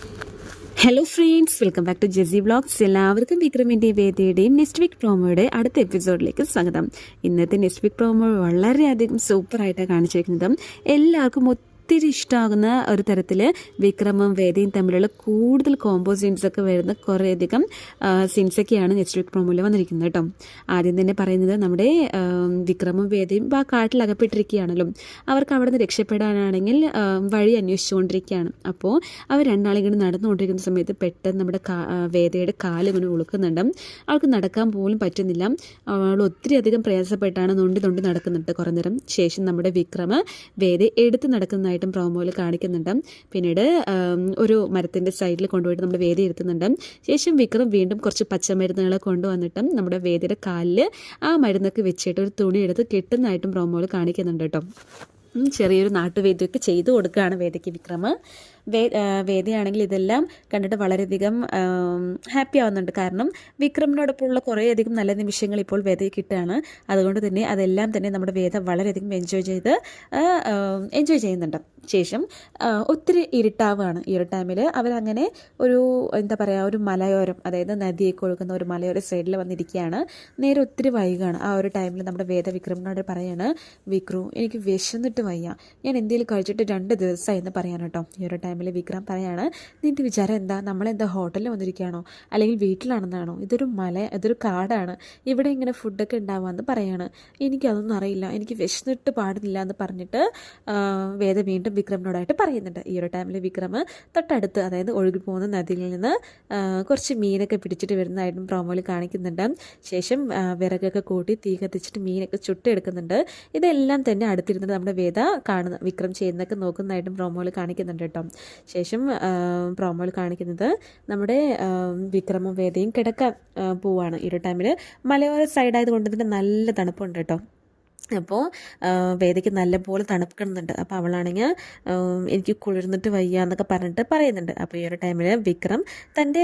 Hello friends, welcome back to JC vlogs. എല്ലാവർക്കും വിക്രമിൻ്റെയും വേദിയുടെയും next week പ്രോമോയുടെ അടുത്ത എപ്പിസോഡിലേക്ക് സ്വാഗതം. ഇന്നത്തെ നെക്സ്റ്റ് വീക്ക് പ്രോമോ വളരെയധികം സൂപ്പറായിട്ടാണ് കാണിച്ചിരിക്കുന്നത്. എല്ലാവർക്കും ഒത്തിരി ഇഷ്ടമാകുന്ന ഒരു തരത്തിൽ വിക്രമും വേദയും തമ്മിലുള്ള കൂടുതൽ കോംബോ സീൻസൊക്കെ വരുന്ന കുറേയധികം സീൻസൊക്കെയാണ് നെക്സ്റ്റ് വീക്ക് പ്രോമോയിൽ വന്നിരിക്കുന്നത് കേട്ടോ. ആദ്യം തന്നെ പറയുന്നത് നമ്മുടെ വിക്രമും വേദയും ആ കാട്ടിലകപ്പെട്ടിരിക്കുകയാണല്ലോ. അവർക്ക് അവിടെ നിന്ന് രക്ഷപ്പെടാനാണെങ്കിൽ വഴി അന്വേഷിച്ചുകൊണ്ടിരിക്കുകയാണ്. അപ്പോൾ അവർ രണ്ടാളിങ്ങനെ നടന്നുകൊണ്ടിരിക്കുന്ന സമയത്ത് പെട്ടെന്ന് നമ്മുടെ വേദയുടെ കാലിങ്ങനെ ഉളുക്കുന്നുണ്ട്. അവൾക്ക് നടക്കാൻ പോലും പറ്റുന്നില്ല. അവൾ ഒത്തിരി അധികം പ്രയാസപ്പെട്ടാണ് നൊണ്ടി നടക്കുന്നുണ്ട് കുറേ നേരം. ശേഷം നമ്മുടെ വിക്രമ് വേദയെ എടുത്ത് നടക്കുന്നതായിട്ടും പ്രോമോയിൽ കാണിക്കുന്നുണ്ട്. പിന്നീട് ഒരു മരത്തിൻ്റെ സൈഡിൽ കൊണ്ടുപോയിട്ട് നമ്മുടെ വേദി ഇരുത്തുന്നുണ്ട്. ശേഷം വിക്രം വീണ്ടും കുറച്ച് പച്ചമരുന്നുകളെ കൊണ്ടുവന്നിട്ടും നമ്മുടെ വേദിയുടെ കാലിൽ ആ മരുന്നൊക്കെ വെച്ചിട്ട് ഒരു തുണി എടുത്ത് കെട്ടുന്നതായിട്ടും പ്രോമോയിൽ കാണിക്കുന്നുണ്ട് കേട്ടോ. ചെറിയൊരു നാട്ടുവേദ്യമൊക്കെ ചെയ്തു കൊടുക്കുകയാണ് വേദയ്ക്ക് വിക്രമ്. വേദയാണെങ്കിൽ ഇതെല്ലാം കണ്ടിട്ട് വളരെയധികം ഹാപ്പി ആവുന്നുണ്ട്. കാരണം വിക്രമിനോടൊപ്പമുള്ള കുറേയധികം നല്ല നിമിഷങ്ങൾ ഇപ്പോൾ വേദയ്ക്ക് കിട്ടുകയാണ്. അതുകൊണ്ട് തന്നെ അതെല്ലാം തന്നെ നമ്മുടെ വേദ വളരെയധികം എൻജോയ് ചെയ്യുന്നുണ്ട്. ശേഷം ഒത്തിരി ഇരുട്ടാവുകയാണ്. ഈ ഒരു ടൈമിൽ അവരങ്ങനെ ഒരു എന്താ പറയുക, ഒരു മലയോരം, അതായത് നദിയൊക്കെ ഒഴുകുന്ന ഒരു മലയോര സൈഡിൽ വന്നിരിക്കുകയാണ്. നേരെ ഒത്തിരി വൈകാണ്. ആ ഒരു ടൈമിൽ നമ്മുടെ വേദ വിക്രമിനോട് പറയാണ്, വിക്രു എനിക്ക് വിശന്നിട്ട് വയ്യ, ഞാൻ എന്തെങ്കിലും കഴിച്ചിട്ട് 2 ദിവസമായി എന്ന് പറയാൻ കേട്ടോ. ഈ ഒരു ടൈമിൽ വിക്രം പറയാണ്, നിൻ്റെ വിചാരം എന്താ, നമ്മളെന്താ ഹോട്ടലിൽ വന്നിരിക്കുകയാണോ അല്ലെങ്കിൽ വീട്ടിലാണെന്നാണോ? ഇതൊരു കാടാണ്, ഇവിടെ ഇങ്ങനെ ഫുഡൊക്കെ ഉണ്ടാവാമെന്ന് പറയാണ്. എനിക്കതൊന്നും അറിയില്ല, എനിക്ക് വിശന്നിട്ട് പാടില്ല എന്ന് പറഞ്ഞിട്ട് വേദ വീണ്ടും വിക്രമിനോടായിട്ട് പറയുന്നുണ്ട്. ഈ ഒരു ടൈമിൽ വിക്രം തൊട്ടടുത്ത്, അതായത് ഒഴുകി പോകുന്ന നദിയിൽ നിന്ന് കുറച്ച് മീനൊക്കെ പിടിച്ചിട്ട് വരുന്നതായിട്ടും പ്രോമോയിൽ കാണിക്കുന്നുണ്ട്. ശേഷം വിറകൊക്കെ കൂട്ടി തീ കത്തിച്ചിട്ട് മീനൊക്കെ ചുട്ടെടുക്കുന്നുണ്ട്. ഇതെല്ലാം തന്നെ അടുത്തിരുന്നിട്ട് നമ്മുടെ വേദ കാണുന്ന വിക്രം ചെയ്യുന്നതൊക്കെ നോക്കുന്നതായിട്ടും പ്രോമോയിൽ കാണിക്കുന്നുണ്ട് കേട്ടോ. ശേഷം പ്രോമോയിൽ കാണിക്കുന്നത് നമ്മുടെ വിക്രമും വേദയും കിടക്കാൻ പോവാണ്. ഈ ഒരു ടൈമിൽ മലയോര സൈഡായതുകൊണ്ട് തന്നെ നല്ല തണുപ്പുണ്ട് കേട്ടോ. അപ്പോൾ വേദയ്ക്ക് നല്ലപോലെ തണുക്കുന്നുണ്ട്. അപ്പോൾ അവളാണെങ്കിൽ എനിക്ക് കുളിർന്നിട്ട് വയ്യ എന്നൊക്കെ പറഞ്ഞിട്ട് പറയുന്നുണ്ട്. അപ്പോൾ ഈ ഒരു ടൈമിൽ വിക്രം തൻ്റെ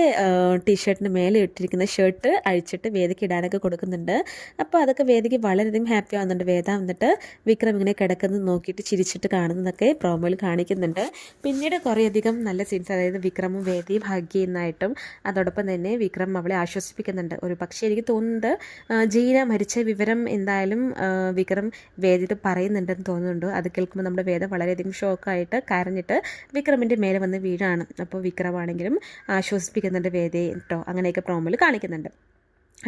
ടീഷർട്ടിന് മേലെ ഇട്ടിരിക്കുന്ന ഷർട്ട് അഴിച്ചിട്ട് വേദയ്ക്ക് ഇടാനൊക്കെ കൊടുക്കുന്നുണ്ട്. അപ്പോൾ അതൊക്കെ വേദയ്ക്ക് വളരെയധികം ഹാപ്പി ആവുന്നുണ്ട്. വേദ വന്നിട്ട് വിക്രം ഇങ്ങനെ കിടക്കുന്നത് നോക്കിയിട്ട് ചിരിച്ചിട്ട് കാണുന്നതൊക്കെ പ്രോമോയിൽ കാണിക്കുന്നുണ്ട്. പിന്നീട് കുറേയധികം നല്ല സീൻസ്, അതായത് വിക്രമും വേദയും ഹഗ് ചെയ്യുന്നതായിട്ടും അതോടൊപ്പം തന്നെ വിക്രം അവളെ ആശ്വസിപ്പിക്കുന്നുണ്ട്. ഒരു പക്ഷേ എനിക്ക് തോന്നുന്നത് ജീന മരിച്ച വിവരം എന്തായാലും വിക്രം വേദയിട്ട് പറയുന്നുണ്ടെന്ന് തോന്നുന്നുണ്ട്. അത് കേൾക്കുമ്പോൾ നമ്മുടെ വേദ വളരെയധികം ഷോക്കായിട്ട് കരഞ്ഞിട്ട് വിക്രമിൻ്റെ മേലെ വന്ന് വീഴാണ്. അപ്പോൾ വിക്രമാണെങ്കിലും ആശ്വസിപ്പിക്കുന്നുണ്ട് വേദയെ കേട്ടോ. അങ്ങനെയൊക്കെ പ്രോമോയിൽ കാണിക്കുന്നുണ്ട്.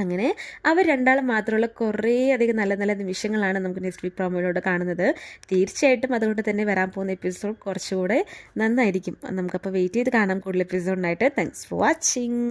അങ്ങനെ അവർ രണ്ടാളും മാത്രമുള്ള കുറേ അധികം നല്ല നല്ല നിമിഷങ്ങളാണ് നമുക്ക് നെക്സ്റ്റ് വീക്ക് പ്രോമോയിലൂടെ കാണുന്നത്. തീർച്ചയായിട്ടും അതുകൊണ്ട് തന്നെ വരാൻ പോകുന്ന എപ്പിസോഡ് കുറച്ചുകൂടെ നന്നായിരിക്കും. നമുക്കപ്പോൾ വെയിറ്റ് ചെയ്ത് കാണാം കൂടുതൽ എപ്പിസോഡിനായിട്ട്. Thanks for watching.